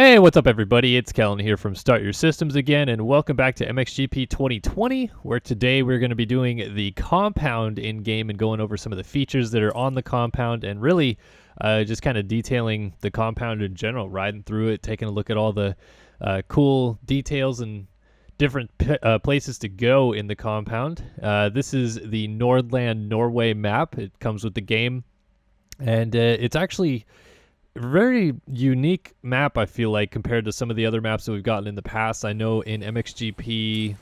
Hey, what's up everybody? It's Kellen here from Start Your Systems again, and welcome back to MXGP 2020, where today we're going to be doing the compound in-game and going over some of the features that are on the compound and really just kind of detailing the compound in general, riding through it, taking a look at all the cool details and different places to go in the compound. This is the Nordland Norway map. It comes with the game, and it's actually very unique map, I feel like, compared to some of the other maps that we've gotten in the past. I know in MXGP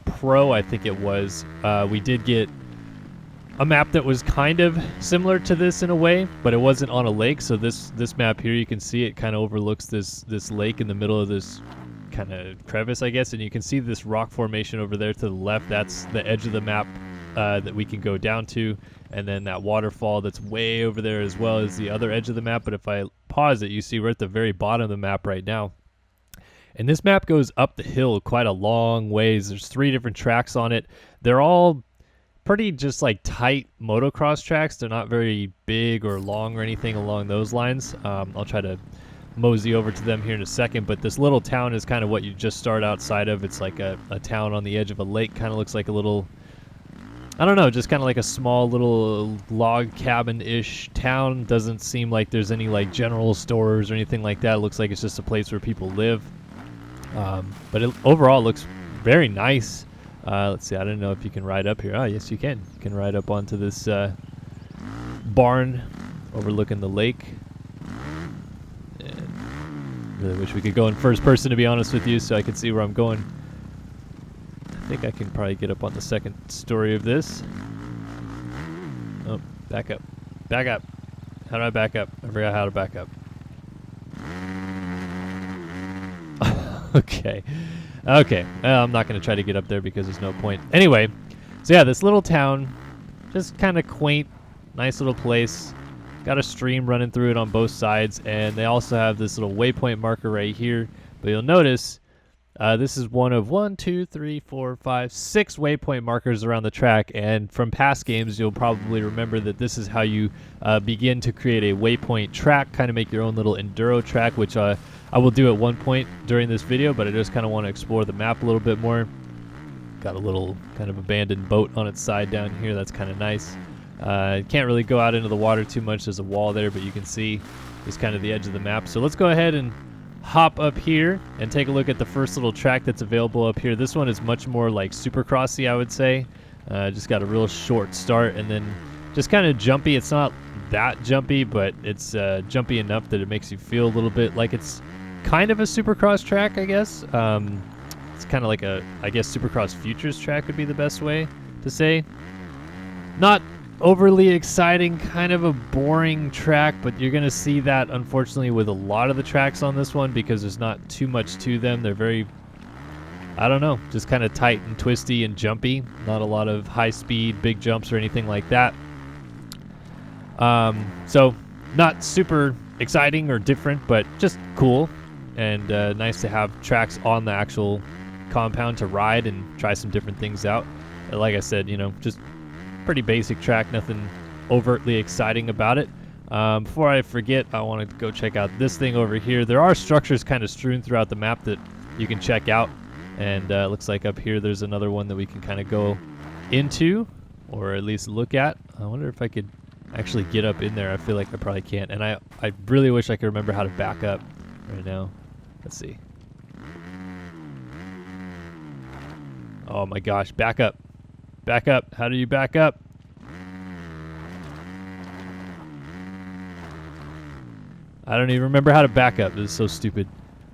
Pro, I think it was, we did get a map that was kind of similar to this in a way, but it wasn't on a lake. So this map here, you can see it kind of overlooks this lake in the middle of this kind of crevice, I guess, and you can see this rock formation over there to the left. That's the edge of the map that we can go down to, and then that waterfall that's way over there as well as the other edge of the map. But if I pause it, you see we're at the very bottom of the map right now, and this map goes up the hill quite a long ways. There's 3 different tracks on it. They're all pretty just like tight motocross tracks. They're not very big or long or anything along those lines. I'll try to mosey over to them here in a second, but this little town is kind of what you just start outside of. It's like a town on the edge of a lake. Kind of looks like a little, I don't know, just kind of like a small little log cabin-ish town. Doesn't seem like there's any like general stores or anything like that. It looks like it's just a place where people live. But it overall looks very nice. Let's see, I don't know if you can ride up here. Oh, yes, you can. You can ride up onto this barn overlooking the lake. And really wish we could go in first person, to be honest with you, so I could see where I'm going. I think I can probably get up on the second story of this. Oh, back up. Back up. How do I back up? I forgot how to back up. Okay. Okay. I'm not going to try to get up there because there's no point. Anyway, so yeah, this little town, just kind of quaint, nice little place. Got a stream running through it on both sides, and they also have this little waypoint marker right here. But you'll notice this is one of 6 waypoint markers around the track, and from past games you'll probably remember that this is how you begin to create a waypoint track, kind of make your own little enduro track, which I will do at one point during this video, but I just kind of want to explore the map a little bit more. Got a little kind of abandoned boat on its side down here. That's kind of nice. Can't really go out into the water too much. There's a wall there, but you can see just kind of the edge of the map. So let's go ahead and hop up here and take a look at the first little track that's available up here. This one is much more like Supercrossy, I would say. Just got a real short start and then just kind of jumpy. It's not that jumpy, but it's jumpy enough that it makes you feel a little bit like it's kind of a Supercross track, I guess. It's kind of like I guess Supercross Futures track would be the best way to say. Not overly exciting, kind of a boring track, but you're going to see that unfortunately with a lot of the tracks on this one because there's not too much to them. They're very, I don't know, just kind of tight and twisty and jumpy. Not a lot of high speed, big jumps or anything like that. So not super exciting or different, but just cool and nice to have tracks on the actual compound to ride and try some different things out. Like I said, you know, just pretty basic track, nothing overtly exciting about it. Before I forget, I want to go check out this thing over here. There are structures kind of strewn throughout the map that you can check out, and it looks like up here there's another one that we can kind of go into, or at least look at. I wonder if I could actually get up in there. I feel like I probably can't, and I really wish I could remember how to back up right now. Let's see. Oh my gosh, back up. Back up. How do you back up? I don't even remember how to back up. This is so stupid.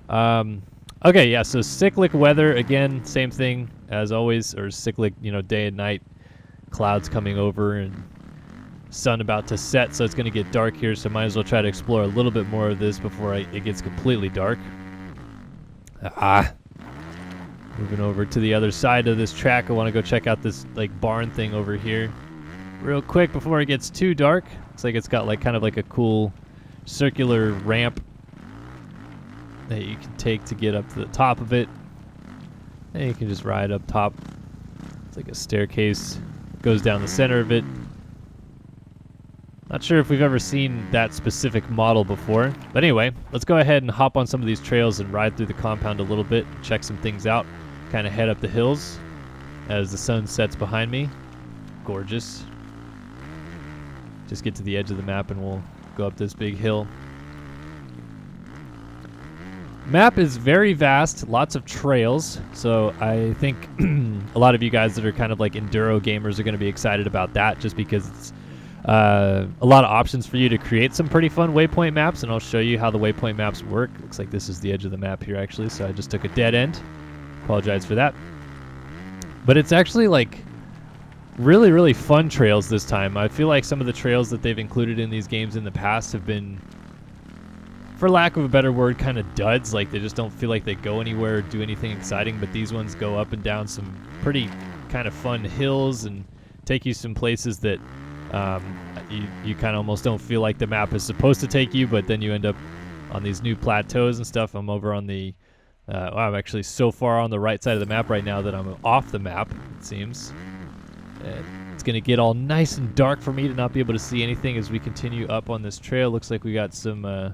Okay, yeah, so cyclic weather, again, same thing as always, or cyclic, you know, day and night, clouds coming over and sun about to set, so it's going to get dark here, so might as well try to explore a little bit more of this before it gets completely dark. Moving over to the other side of this track, I want to go check out this like barn thing over here real quick before it gets too dark. Looks like it's got like kind of like a cool circular ramp that you can take to get up to the top of it. And you can just ride up top. It's like a staircase. Goes down the center of it. Not sure if we've ever seen that specific model before. But anyway, let's go ahead and hop on some of these trails and ride through the compound a little bit, check some things out, kind of head up the hills as the sun sets behind me. Gorgeous. Just get to the edge of the map and we'll go up this big hill. Map is very vast, lots of trails, so I think a lot of you guys that are kind of like enduro gamers are going to be excited about that, just because it's a lot of options for you to create some pretty fun waypoint maps, and I'll show you how the waypoint maps work. Looks like this is the edge of the map here actually, so I just took a dead end. Apologize for that. But it's actually like really, really fun trails this time. I feel like some of the trails that they've included in these games in the past have been, for lack of a better word, kind of duds. Like they just don't feel like they go anywhere or do anything exciting, but these ones go up and down some pretty kind of fun hills and take you some places that you kind of almost don't feel like the map is supposed to take you, but then you end up on these new plateaus and stuff. I'm over on the I'm actually so far on the right side of the map right now that I'm off the map, it seems. And it's going to get all nice and dark for me to not be able to see anything as we continue up on this trail. Looks like we got some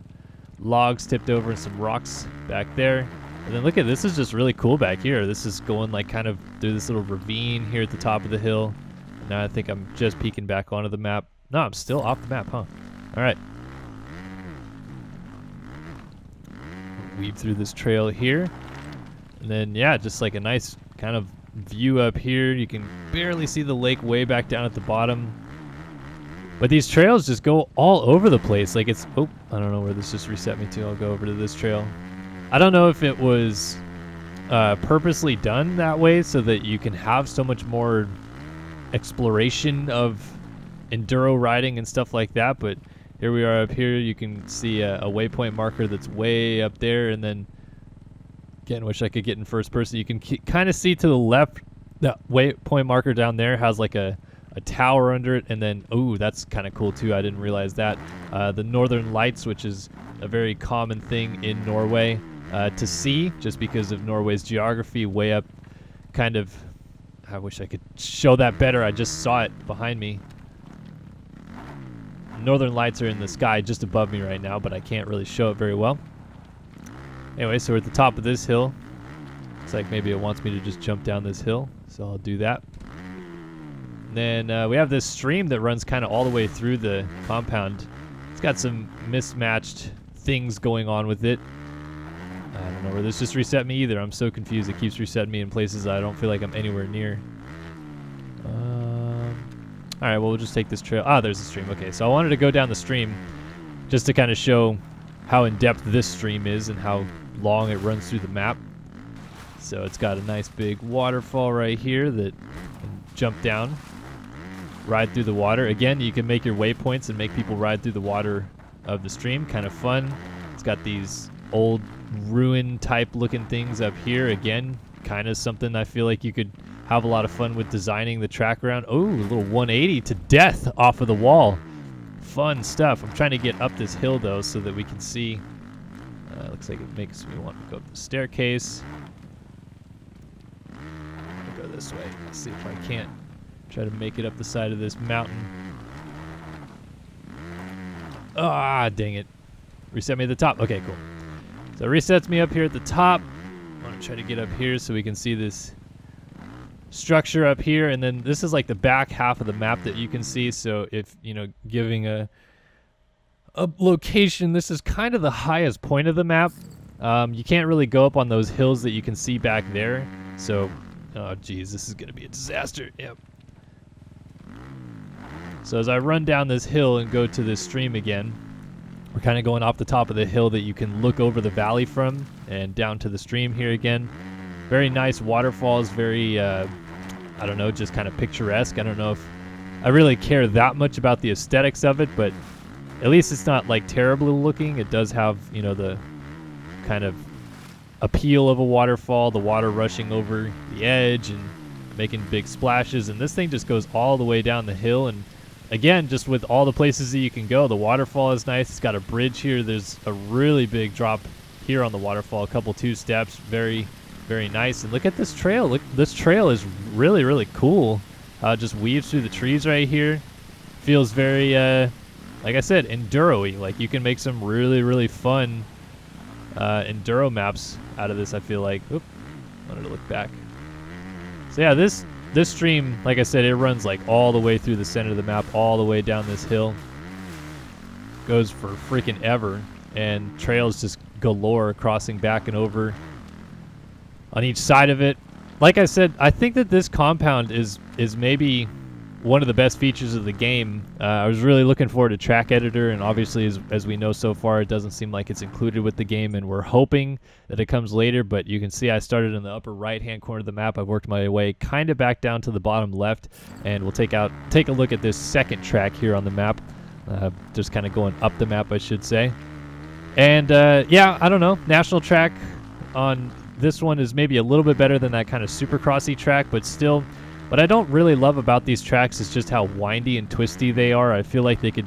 logs tipped over and some rocks back there. And then look at this, is just really cool back here. This is going like kind of through this little ravine here at the top of the hill. And now I think I'm just peeking back onto the map. No, I'm still off the map, huh? All right. Weave through this trail here. And then, yeah, just like a nice kind of view up here. You can barely see the lake way back down at the bottom. But these trails just go all over the place. Like it's, oh, I don't know where this just reset me to. I'll go over to this trail. I don't know if it was purposely done that way so that you can have so much more exploration of enduro riding and stuff like that. But here we are up here. You can see a waypoint marker that's way up there. And then, again, wish I could get in first person. You can kind of see to the left, that waypoint marker down there has like a tower under it, and then that's kind of cool too. I didn't realize that the Northern Lights, which is a very common thing in Norway to see, just because of Norway's geography, way up. Kind of, I wish I could show that better. I just saw it behind me. Northern Lights are in the sky just above me right now, but I can't really show it very well. Anyway, so we're at the top of this hill. Looks like maybe it wants me to just jump down this hill, so I'll do that. Then we have this stream that runs kind of all the way through the compound. It's got some mismatched things going on with it. I don't know where this just reset me either. I'm so confused. It keeps resetting me in places I don't feel like I'm anywhere near. All right, well, we'll just take this trail. There's the stream. Okay, so I wanted to go down the stream just to kind of show how in-depth this stream is and how long it runs through the map. So it's got a nice big waterfall right here that can jump down. Ride through the water. Again, you can make your waypoints and make people ride through the water of the stream. Kind of fun. It's got these old ruin type looking things up here. Again, kind of something I feel like you could have a lot of fun with designing the track around. Oh, a little 180 to death off of the wall. Fun stuff. I'm trying to get up this hill though so that we can see. Looks like it makes me want to go up the staircase. I'll go this way. Let's see if I can't. Try to make it up the side of this mountain. Dang it. Reset me at the top. Okay, cool. So it resets me up here at the top. I'm going to try to get up here so we can see this structure up here. And then this is like the back half of the map that you can see. So if, giving a location, this is kind of the highest point of the map. You can't really go up on those hills that you can see back there. So, oh geez, this is going to be a disaster. Yep. So as I run down this hill and go to this stream again, we're kind of going off the top of the hill that you can look over the valley from and down to the stream here again. Very nice waterfalls, very, I don't know, just kind of picturesque. I don't know if I really care that much about the aesthetics of it, but at least it's not like terribly looking. It does have, the kind of appeal of a waterfall, the water rushing over the edge and making big splashes. And this thing just goes all the way down the hill. And again, just with all the places that you can go, the waterfall is nice. It's got a bridge here. There's a really big drop here on the waterfall, a couple 2 steps. Very, very nice. And look at this trail. Look, this trail is really, really cool. Just weaves through the trees right here. Feels very like I said, enduro-y. Like, you can make some really, really fun enduro maps out of this, I feel like. Oop, wanted to look back. So yeah, this stream, like I said, it runs like all the way through the center of the map, all the way down this hill. Goes for freaking ever, and trails just galore crossing back and over on each side of it. Like I said, I think that this compound is maybe one of the best features of the game. I was really looking forward to Track Editor, and obviously, as we know so far, it doesn't seem like it's included with the game, and we're hoping that it comes later. But you can see I started in the upper right-hand corner of the map. I've worked my way kind of back down to the bottom left, and we'll take a look at this second track here on the map. Just kind of going up the map, I should say. And yeah, I don't know. National track on this one is maybe a little bit better than that kind of Supercrossy track, but still. What I don't really love about these tracks is just how windy and twisty they are. I feel like they could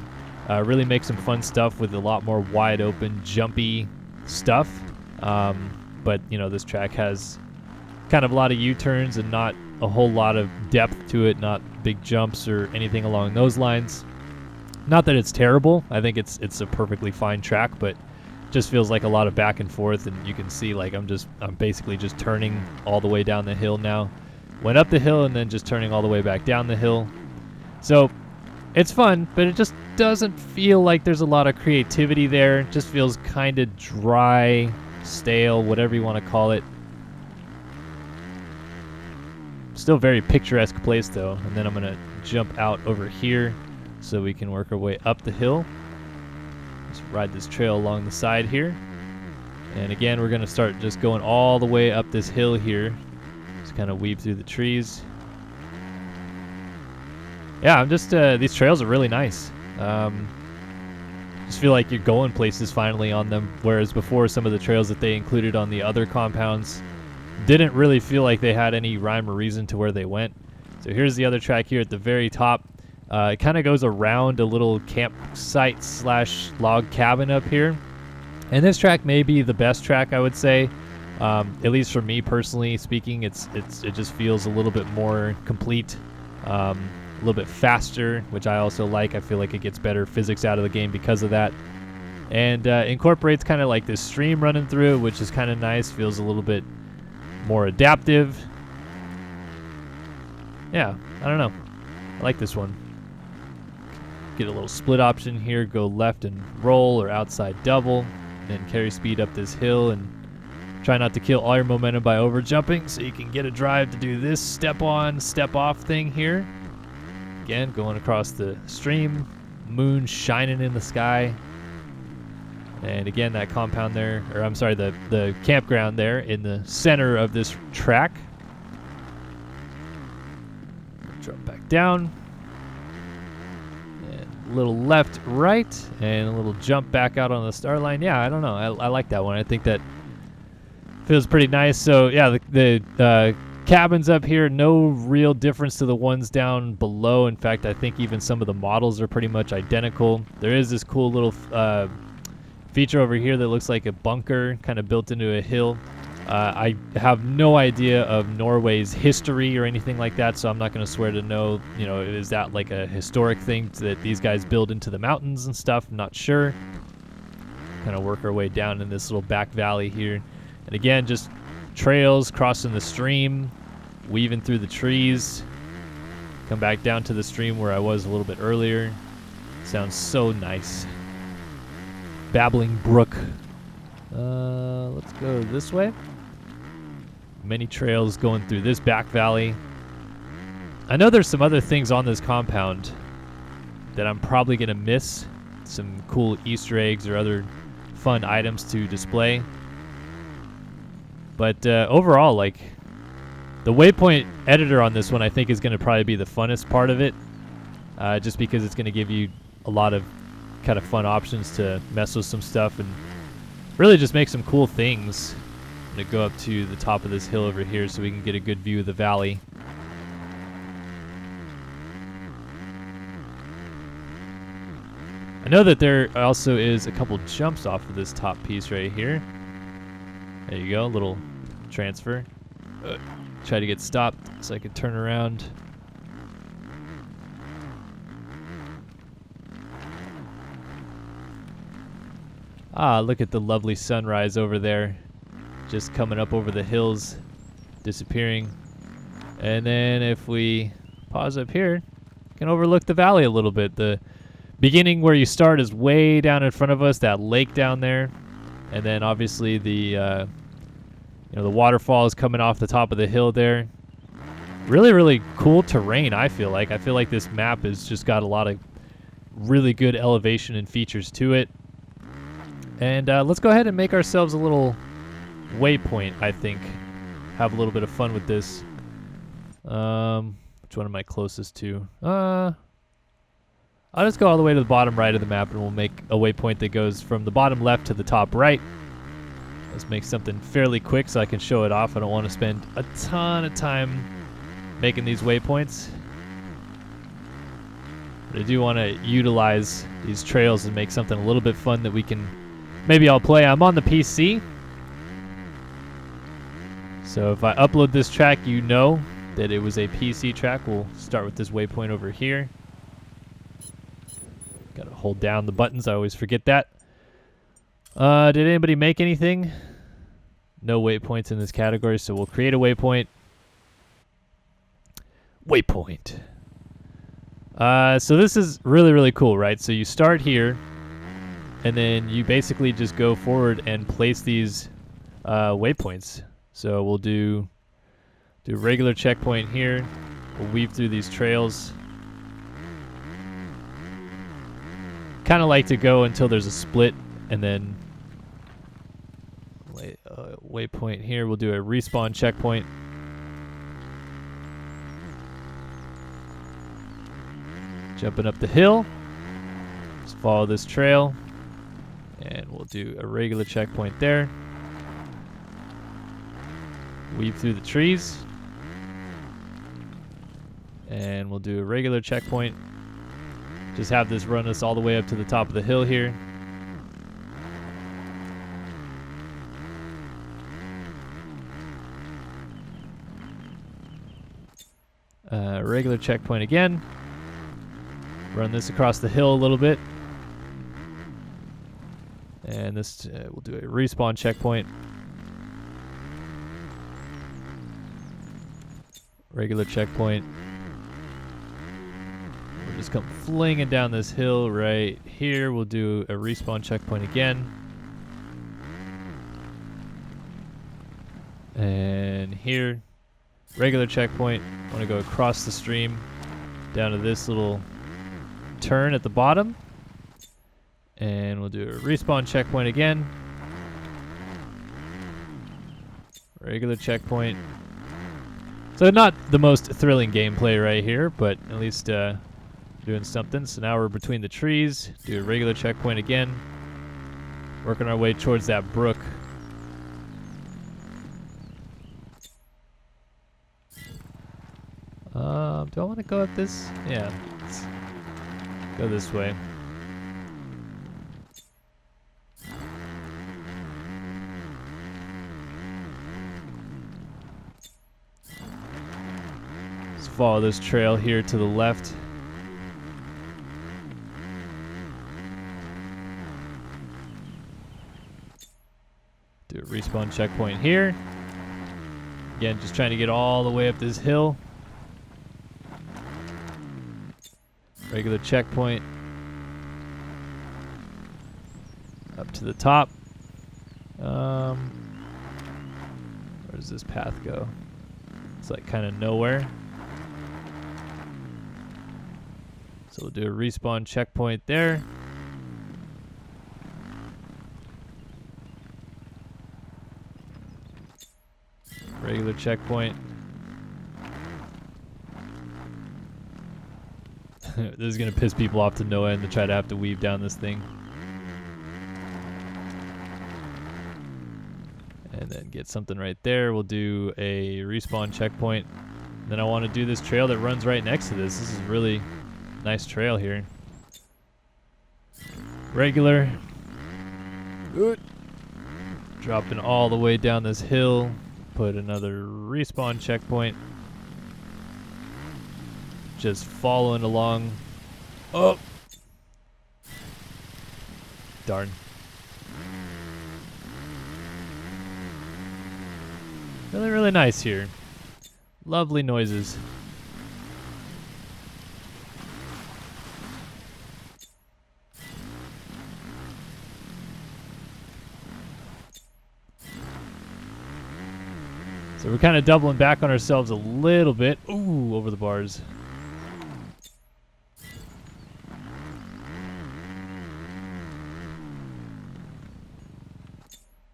really make some fun stuff with a lot more wide open, jumpy stuff. But, you know, this track has kind of a lot of U-turns and not a whole lot of depth to it, not big jumps or anything along those lines. Not that it's terrible. I think it's a perfectly fine track, but just feels like a lot of back and forth, and you can see like I'm basically just turning all the way down the hill now. Went up the hill and then just turning all the way back down the hill. So it's fun, but it just doesn't feel like there's a lot of creativity there. It just feels kind of dry, stale, whatever you want to call it. Still very picturesque place though. And then I'm going to jump out over here so we can work our way up the hill. Just ride this trail along the side here. And again, we're going to start just going all the way up this hill here. Kind of weave through the trees. Yeah, I'm just these trails are really nice. Just feel like you're going places finally on them, whereas before some of the trails that they included on the other compounds didn't really feel like they had any rhyme or reason to where they went. So here's the other track here at the very top. It kind of goes around a little campsite / log cabin up here, and this track may be the best track, I would say. At least for me personally speaking, it just feels a little bit more complete, a little bit faster, which I also like. I feel like it gets better physics out of the game because of that, and incorporates kind of like this stream running through it, which is kind of nice. Feels a little bit more adaptive. Yeah, I don't know. I like this one. Get a little split option here. Go left and roll or outside double, and carry speed up this hill and try not to kill all your momentum by over jumping, so you can get a drive to do this step on, step off thing here. Again, going across the stream, moon shining in the sky. And again, that compound there, or I'm sorry, the campground there in the center of this track. Drop back down. And a little left, right, and a little jump back out on the start line. Yeah, I don't know. I like that one. I think that feels pretty nice. So yeah, the cabins up here, no real difference to the ones down below. In fact, I think even some of the models are pretty much identical. There is this cool little feature over here that looks like a bunker kind of built into a hill. I have no idea of Norway's history or anything like that, so I'm not going to swear to know, you know, is that like a historic thing that these guys build into the mountains and stuff? I'm not sure. Kind of work our way down in this little back valley here. And again, just trails crossing the stream, weaving through the trees. Come back down to the stream where I was a little bit earlier. Sounds so nice. Babbling brook. Let's go this way. Many trails going through this back valley. I know there's some other things on this compound that I'm probably going to miss. Some cool Easter eggs or other fun items to display. But overall, like, the waypoint editor on this one I think is going to probably be the funnest part of it, just because it's going to give you a lot of kind of fun options to mess with some stuff and really just make some cool things. I'm going to go up to the top of this hill over here so we can get a good view of the valley. I know that there also is a couple jumps off of this top piece right here. There you go, a little transfer. Try to get stopped so I can turn around. Ah, look at the lovely sunrise over there. Just coming up over the hills, disappearing. And then if we pause up here, you can overlook the valley a little bit. The beginning where you start is way down in front of us, that lake down there. And then obviously the the waterfall is coming off the top of the hill there. Really, really cool terrain, I feel like. I feel like this map has just got a lot of really good elevation and features to it. And let's go ahead and make ourselves a little waypoint, I think. Have a little bit of fun with this. Which one am I closest to? I'll just go all the way to the bottom right of the map, and we'll make a waypoint that goes from the bottom left to the top right. Let's make something fairly quick so I can show it off. I don't want to spend a ton of time making these waypoints. But I do want to utilize these trails and make something a little bit fun that we can maybe I'll play. I'm on the PC. So if I upload this track, you know that it was a PC track. We'll start with this waypoint over here. Gotta hold down the buttons. I always forget that. Did anybody make anything? No waypoints in this category, so we'll create a waypoint. Waypoint. So this is really, really cool, right? So you start here, and then you basically just go forward and place these waypoints. So we'll do a regular checkpoint here. We'll weave through these trails. Kind of like to go until there's a split, and then waypoint here. We'll do a respawn checkpoint. Jumping up the hill. Just follow this trail. And we'll do a regular checkpoint there. Weave through the trees. And we'll do a regular checkpoint. Just have this run us all the way up to the top of the hill here. Regular checkpoint again. Run this across the hill a little bit. And this we'll do a respawn checkpoint. Regular checkpoint. We'll just come flinging down this hill right here. We'll do a respawn checkpoint again. And here, regular checkpoint. Want to go across the stream down to this little turn at the bottom. And we'll do a respawn checkpoint again. Regular checkpoint. So not the most thrilling gameplay right here, but at least doing something. So now we're between the trees. Do a regular checkpoint again. Working our way towards that brook. Do I want to go up this? Yeah, let's go this way. Let's follow this trail here to the left. Do a respawn checkpoint here. Again, just trying to get all the way up this hill. Regular checkpoint. Up to the top. Where does this path go? It's like kind of nowhere. So we'll do a respawn checkpoint there. Regular checkpoint. This is going to piss people off to no end to try to have to weave down this thing. And then get something right there. We'll do a respawn checkpoint. Then I want to do this trail that runs right next to this. This is really nice trail here. Regular. Good. Dropping all the way down this hill. Put another respawn checkpoint. Just following along. Oh! Darn. Really, really nice here. Lovely noises. So we're kind of doubling back on ourselves a little bit. Ooh, over the bars.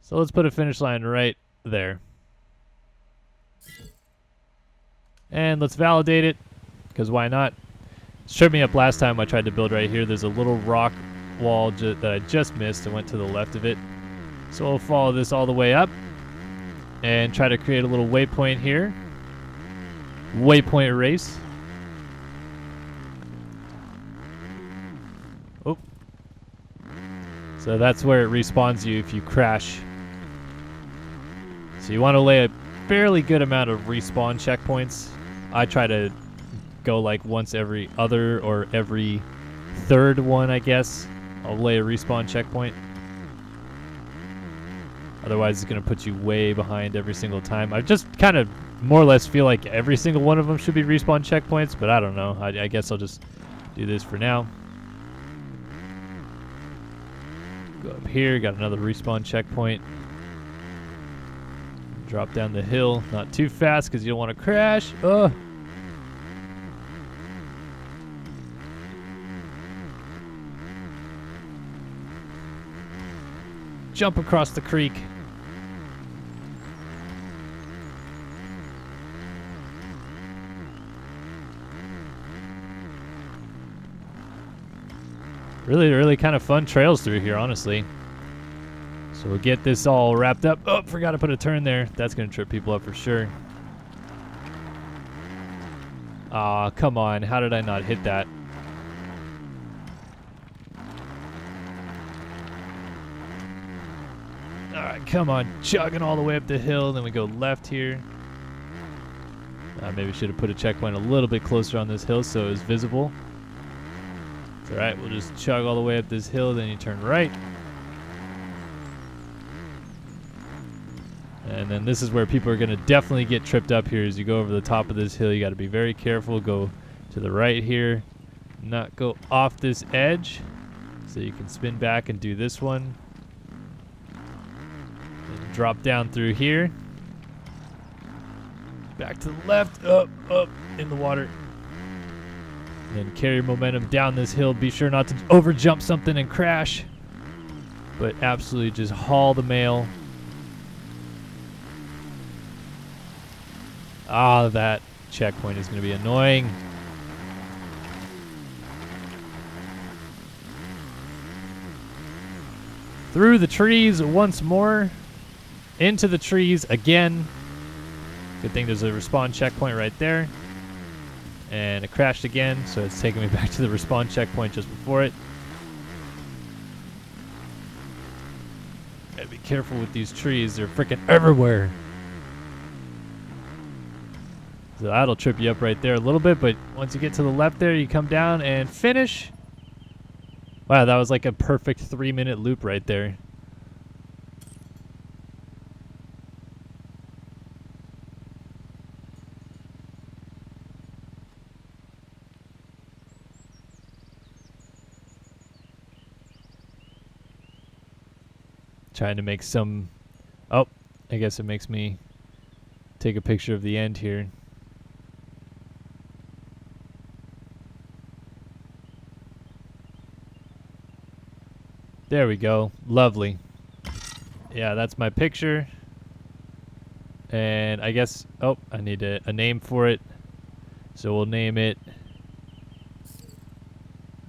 So let's put a finish line right there. And let's validate it, because why not? It tripped me up last time I tried to build right here. There's a little rock wall that I just missed and went to the left of it. So we'll follow this all the way up and try to create a little waypoint here. Waypoint race. Oh. So that's where it respawns you if you crash. So you want to lay a fairly good amount of respawn checkpoints. I try to go like once every other or every third one, I guess. I'll lay a respawn checkpoint. Otherwise, it's going to put you way behind every single time. I just kind of more or less feel like every single one of them should be respawn checkpoints, but I don't know. I guess I'll just do this for now. Go up here, got another respawn checkpoint. Drop down the hill, not too fast because you don't want to crash. Ugh. Jump across the creek. Really, really kind of fun trails through here, honestly. So we'll get this all wrapped up. Oh, forgot to put a turn there. That's going to trip people up for sure. Aw, come on. How did I not hit that? Alright, come on. Chugging all the way up the hill. Then we go left here. Maybe should have put a checkpoint a little bit closer on this hill so it was visible. It's alright, we'll just chug all the way up this hill, then you turn right. And then this is where people are going to definitely get tripped up here. As you go over the top of this hill, you got to be very careful. Go to the right here. Not go off this edge. So you can spin back and do this one. And drop down through here. Back to the left. Up, up in the water. And then carry momentum down this hill. Be sure not to over jump something and crash. But absolutely just haul the mail. Ah, that checkpoint is going to be annoying. Through the trees once more. Into the trees again. Good thing there's a respawn checkpoint right there. And it crashed again, so it's taking me back to the respawn checkpoint just before it. Gotta be careful with these trees. They're freaking everywhere. So that'll trip you up right there a little bit, but once you get to the left there, you come down and finish. Wow, that was like a perfect 3-minute loop right there. Trying to make some... Oh, I guess it makes me take a picture of the end here. There we go. Lovely. Yeah, that's my picture. And I guess... Oh, I need a name for it. So we'll name it...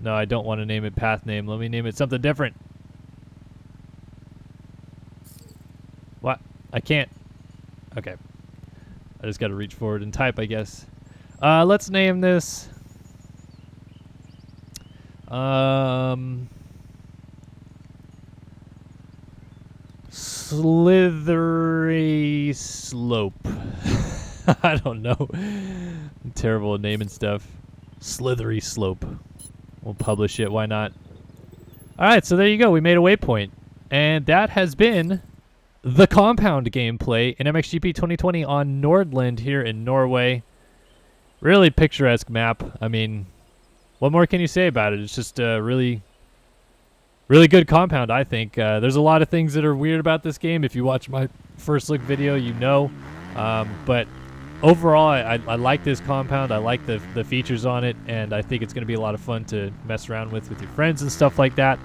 No, I don't want to name it path name. Let me name it something different. What? I can't. Okay. I just got to reach forward and type, I guess. Let's name this... Slithery Slope. I don't know. I'm terrible at naming stuff. Slithery Slope. We'll publish it. Why not? All right, so there you go. We made a waypoint. And that has been the compound gameplay in MXGP 2020 on Nordland here in Norway. Really picturesque map. I mean, what more can you say about it? It's just a really good compound, I think. There's a lot of things that are weird about this game. If you watch my first look video, you know. But overall, I like this compound. I like the features on it, and I think it's going to be a lot of fun to mess around with your friends and stuff like that.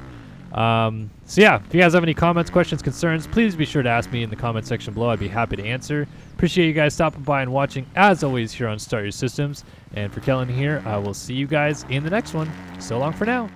So yeah, if you guys have any comments, questions, concerns, please be sure to ask me in the comment section below. I'd be happy to answer. Appreciate you guys stopping by and watching, as always, here on Start Your Systems. And for Kellen here, I will see you guys in the next one. So long for now.